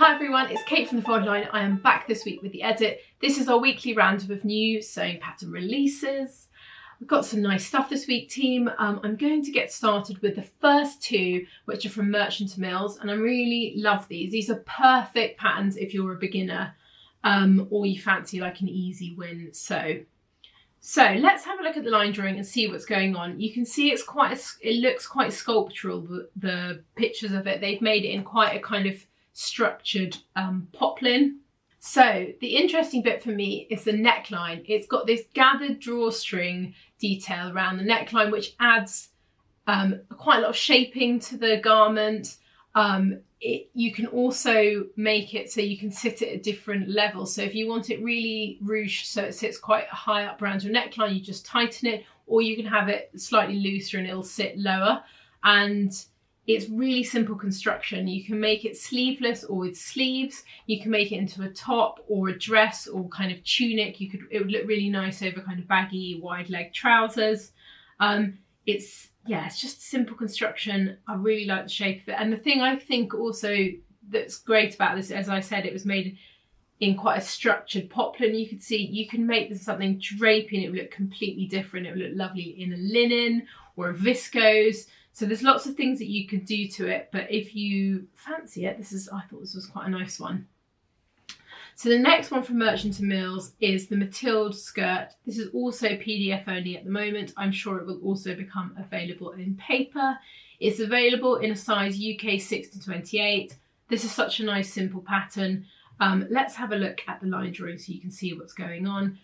Hi everyone, it's Kate from the Fold Line. I am back this week with the edit. This is our weekly roundup of new sewing pattern releases. We've got some nice stuff this week, team. I'm going to get started with the first two, which are from Merchant Mills, and I really love these. These are perfect patterns if you're a beginner or you fancy like an easy win sew. So let's have a look at the line drawing and see what's going on. You can see it looks quite sculptural, the pictures of it. They've made it in quite a kind of structured poplin. So the interesting bit for me is the neckline. It's got this gathered drawstring detail around the neckline, which adds quite a lot of shaping to the garment. You can also make it so you can sit it at different levels. So if you want it really ruched so it sits quite high up around your neckline, you just tighten it, or you can have it slightly looser and it'll sit lower. And it's really simple construction. You can make it sleeveless or with sleeves. You can make it into a top or a dress or kind of tunic. It would look really nice over kind of baggy, wide leg trousers. It's just simple construction. I really like the shape of it. And the thing I think also that's great about this, as I said, it was made in quite a structured poplin. You could see you can make this something drapey and it would look completely different. It would look lovely in a linen or a viscose. So there's lots of things that you could do to it, but if you fancy it, I thought this was quite a nice one. So the next one from Merchant Mills is the Matilde Skirt. This is also PDF only at the moment. I'm sure it will also become available in paper. It's available in a size UK 6 to 28. This is such a nice simple pattern. Let's have a look at the line drawing so you can see what's going on.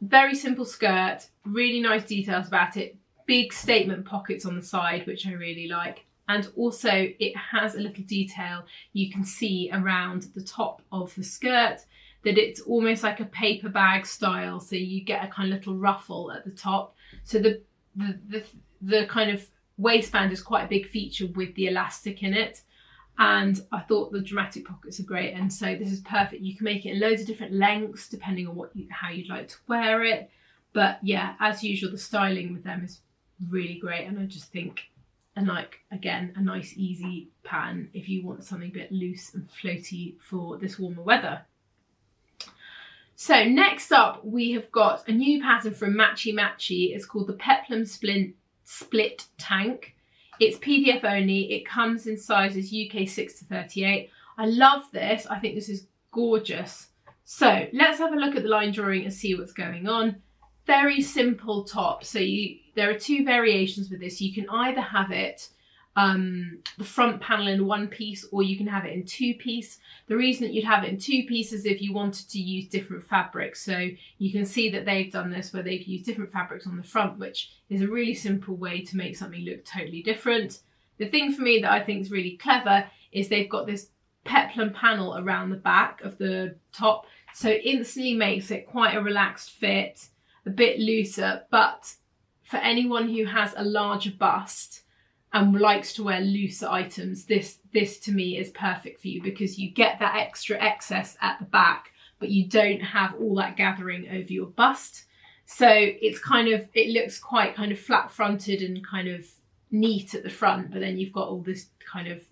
Very simple skirt, really nice details about it. Big statement pockets on the side, which I really like. And also it has a little detail you can see around the top of the skirt, that it's almost like a paper bag style. So you get a kind of little ruffle at the top. So the kind of waistband is quite a big feature with the elastic in it. And I thought the dramatic pockets are great. And so this is perfect. You can make it in loads of different lengths depending on how you'd like to wear it. But yeah, as usual, the styling with them is really great. And I just think, and like, again, a nice easy pattern if you want something a bit loose and floaty for this warmer weather. So next up, we have got a new pattern from Matchy. It's called the Peplum Split Tank. It's PDF only. It comes in sizes UK 6 to 38. I love this. I think this is gorgeous. So let's have a look at the line drawing and see what's going on. Very simple top. So there are two variations with this. You can either have it the front panel in one piece, or you can have it in two piece. The reason that you'd have it in two pieces is if you wanted to use different fabrics. So you can see that they've done this where they've used different fabrics on the front, which is a really simple way to make something look totally different. The thing for me that I think is really clever is they've got this peplum panel around the back of the top. So it instantly makes it quite a relaxed fit, a bit looser, but for anyone who has a larger bust and likes to wear looser items, this to me is perfect for you, because you get that extra excess at the back, but you don't have all that gathering over your bust. So it looks quite kind of flat fronted and kind of neat at the front, but then you've got all this kind of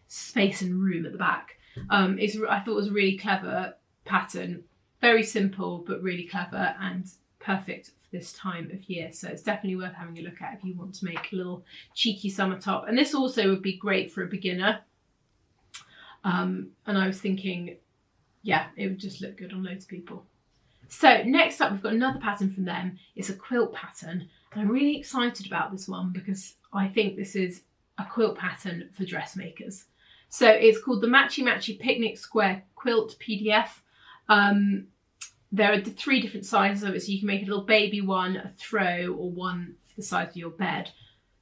space and room at the back. I thought it was a really clever pattern, very simple, but really clever and perfect for this time of year. So it's definitely worth having a look at if you want to make a little cheeky summer top. And this also would be great for a beginner. And I was thinking, yeah, it would just look good on loads of people. So next up, we've got another pattern from them. It's a quilt pattern. And I'm really excited about this one because I think this is a quilt pattern for dressmakers. So it's called the Matchy Picnic Square Quilt PDF. There are three different sizes of it, so you can make a little baby one, a throw, or one for the size of your bed.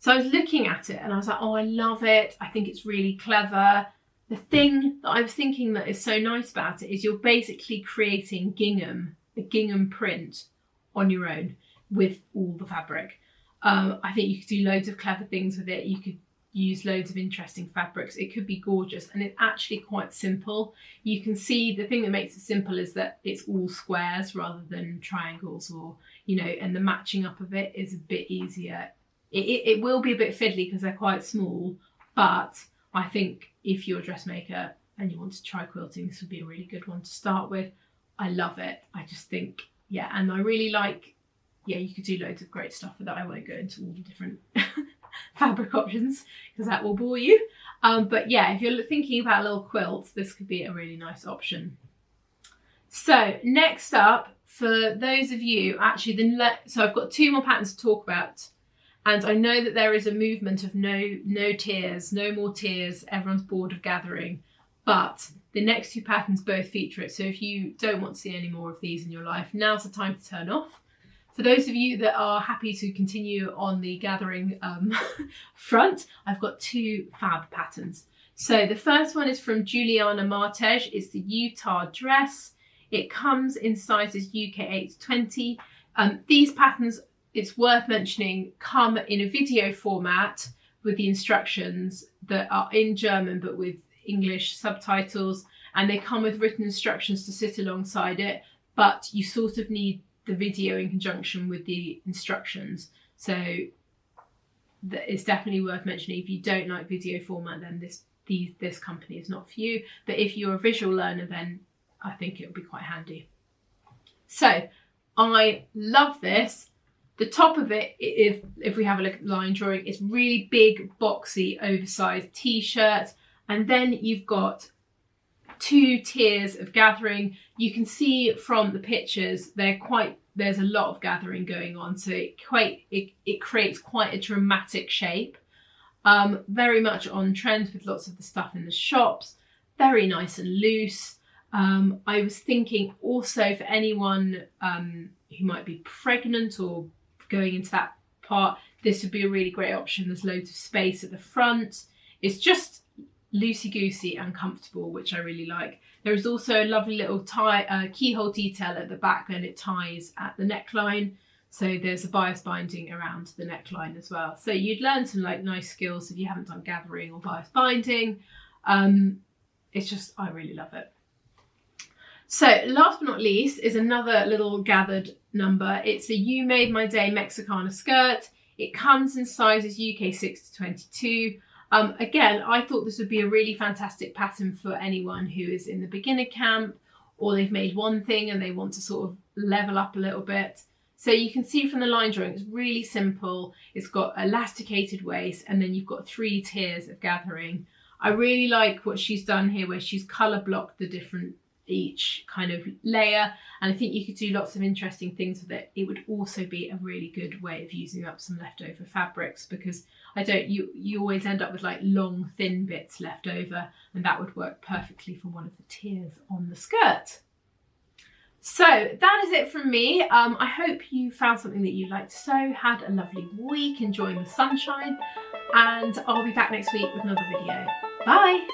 So I was looking at it and I was like, oh, I love it. I think it's really clever. The thing that I was thinking that is so nice about it is you're basically creating gingham, a gingham print on your own with all the fabric. I think you could do loads of clever things with it. You could use loads of interesting fabrics. It could be gorgeous, and it's actually quite simple. You can see the thing that makes it simple is that it's all squares rather than triangles, or and the matching up of it is a bit easier. It will be a bit fiddly because they're quite small, but I think if you're a dressmaker and you want to try quilting, this would be a really good one to start with. I love it. I just think, yeah, and I really like, yeah, you could do loads of great stuff with that. I won't go into all the different fabric options because that will bore you. But yeah, if you're thinking about a little quilt, this could be a really nice option. So next up, for those of you, actually, so I've got 2 more patterns to talk about. And I know that there is a movement of no tears, no more tears. Everyone's bored of gathering. But the next 2 patterns both feature it. So if you don't want to see any more of these in your life, now's the time to turn off. For those of you that are happy to continue on the gathering front, I've got 2 fab patterns. So the first one is from Juliana Martes. It's the Utah dress. It comes in sizes UK 8 to 20. These patterns, it's worth mentioning, come in a video format with the instructions that are in German but with English subtitles, and they come with written instructions to sit alongside it, but you sort of need the video in conjunction with the instructions. So it's definitely worth mentioning. If you don't like video format, then this company is not for you. But if you're a visual learner, then I think it'll be quite handy. So I love this. The top of it, if we have a look at the line drawing, it's really big, boxy, oversized t-shirt. And then you've got 2 tiers of gathering. You can see from the pictures, there's a lot of gathering going on. So it creates quite a dramatic shape. Very much on trend with lots of the stuff in the shops. Very nice and loose. I was thinking also for anyone who might be pregnant or going into that part, this would be a really great option. There's loads of space at the front. It's just loosey-goosey and comfortable, which I really like. There is also a lovely little keyhole detail at the back, and it ties at the neckline. So there's a bias binding around the neckline as well. So you'd learn some nice skills if you haven't done gathering or bias binding. It's just, I really love it. So last but not least is another little gathered number. It's a You Made My Day Mexicano skirt. It comes in sizes UK 6 to 22. Again, I thought this would be a really fantastic pattern for anyone who is in the beginner camp, or they've made one thing and they want to sort of level up a little bit. So you can see from the line drawing, it's really simple. It's got elasticated waist, and then you've got 3 tiers of gathering. I really like what she's done here, where she's colour blocked the different each kind of layer, and I think you could do lots of interesting things with it. It would also be a really good way of using up some leftover fabrics, because you always end up with like long thin bits left over, and that would work perfectly for one of the tiers on the skirt. So that is it from me. I hope you found something that you like to sew, had a lovely week enjoying the sunshine, and I'll be back next week with another video. Bye!